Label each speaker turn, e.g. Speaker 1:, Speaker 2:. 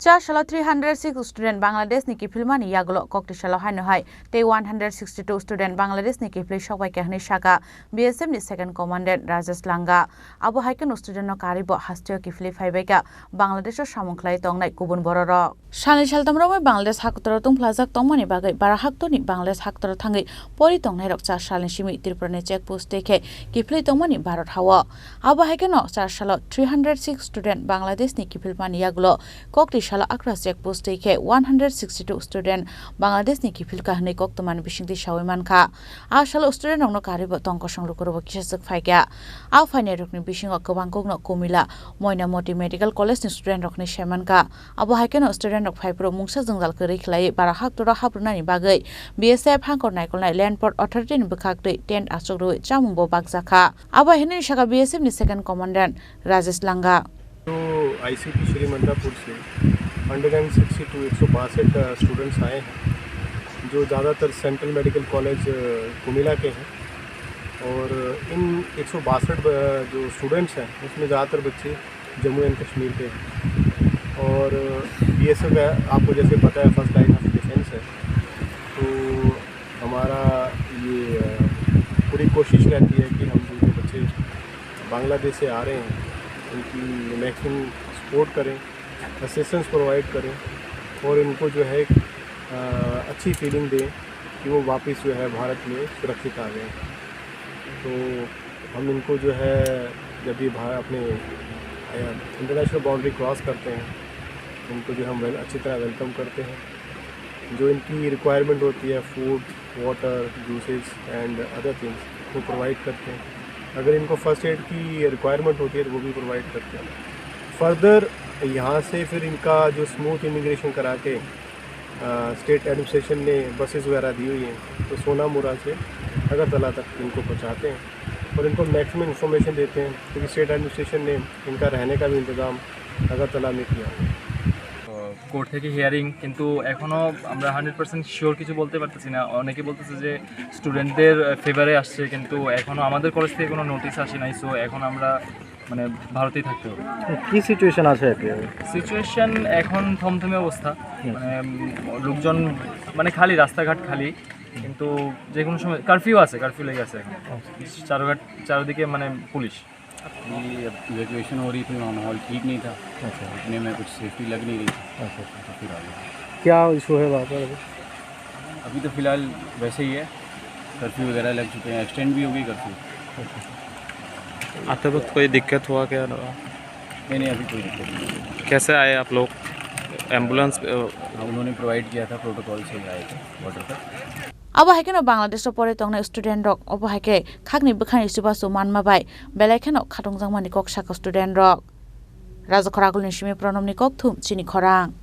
Speaker 1: Shala 306 student Bangladesh Niki Filmani Yaglo Koktishala Hanuhai, Day 162 student Bangladesh Niki Play Shawai Kahni Shaka, BSM ni second commandant Rajesh Langa, Abu Haiken student no Karibo Hastio Kifli Fibeka, Bangladesh Shamunklai Tongnai Kubun Bororo. Shali Shaltamro Bangladesh Haktoratum Plaza Tomani Bagai Barahaktoni Bangladesh Haktor Tangi, Pori Tongnai of Shalin Shimi Tirprane check post take, Kifli Tomani Barat Hawa. Abu Haikeno Shala 306 student Bangladesh Niki Filmani Yaglo, Koktish Shala across check post take 162 student Bangladesh ni kifil kahni kok toman bisingti shawiman kha a shala student ongno karibo tongko songlukoro kisasuk phaikya a phane rokni bisingo kobang kokno komila moina moti medical college ni student rokni sheman kha abo haikeno student rok phaipro mungsa jungjal kari khlai bara haktora hapruna ni bagai BSF hangkor naikol nai land port authority ni bukhak dei tent asok ro chamungbo bakja kha abo hene shaka BSF ni second commandant Rajesh Langa
Speaker 2: तो ICT Shri मंदापुर से 162 students आए हैं जो ज़्यादातर central medical college कुमिला के हैं और इन 162 जो स्टूडेंट्स हैं उसमें ज़्यादातर बच्चे जम्मू एंड कश्मीर के हैं और BSF आपको जैसे पता है फर्स्ट लाइन ऑफ डिफेंस है तो हमारा ये पूरी कोशिश रहती है कि हम जो बच्चे बांग्लादेश से आ रहे हैं उनकी मैक्सिमम सपोर्ट करें असिस्टेंस प्रोवाइड करें और इनको जो है अच्छी फीलिंग दें कि वो वापस जो है भारत में सुरक्षित आ गए तो हम इनको जो है जब भी अपने इंटरनेशनल बाउंड्री क्रॉस करते हैं उनको जो हम अच्छी तरह वेलकम करते हैं जो इनकी रिक्वायरमेंट होती है food water juices and other things वो प्रोवाइड करते हैं अगर इनको फर्स्ट एड की रिक्वायरमेंट होती है तो वो भी प्रोवाइड करते हैं फर्दर यहाँ से फिर इनका जो स्मूथ इमिग्रेशन करा के स्टेट एडमिनिस्ट्रेशन ने बसेस वगैरह दी हुई हैं तो सोनामुरा से अगरतला तक इनको पहुँचाते हैं और इनको मैक्सिमम इन्फॉर्मेशन देते हैं क्योंकि स्टेट एडमिनिस्ट्रेशन ने इनका रहने का भी इंतज़ाम अगरतला में किया
Speaker 3: কোর্ট থেকে হিয়ারিং কিন্তু এখনো আমরা 100% শিওর কিছু বলতে পারতেছি না অনেকে বলতেছে যে স্টুডেন্টদের ফেভারে আসছে কিন্তু এখনো আমাদের কলেজ থেকে কোনো নোটিশ আসে নাই সো এখন আমরা মানে ভারতেই থাকতে হবে
Speaker 2: কি সিচুয়েশন আছে
Speaker 3: সিচুয়েশন এখন থমথমে অবস্থা মানে লোকজন মানে খালি রাস্তাঘাট খালি কিন্তু যে কোনো সময় কারফিউ লেগে আছে এখন চারদিকে মানে পুলিশ
Speaker 4: इवैक्यूएशन हो रही थी माहौल ठीक नहीं था इतने में कुछ सेफ्टी लग नहीं रही थी तो फिर आ गया
Speaker 2: क्या इशू है वहाँ पर
Speaker 4: अभी तो फ़िलहाल वैसे ही है कर्फ्यू वगैरह लग चुके हैं एक्सटेंड भी हो गई कर्फ्यू
Speaker 5: आते वक्त कोई दिक्कत हुआ क्या
Speaker 4: नहीं अभी कोई दिक्कत नहीं
Speaker 5: कैसे आए आप लोग एम्बुलेंस
Speaker 4: उन्होंने प्रोवाइड किया था प्रोटोकॉल से आए थे बॉर्डर पर
Speaker 1: Abo haikeno Bangladesh pore tongnai student rok obo haike khakni bukhani subasu manma bai belaikeno khatongjangmani kok saka student rok Raja Khoragul ni shimi pronomni kok thum chini khorang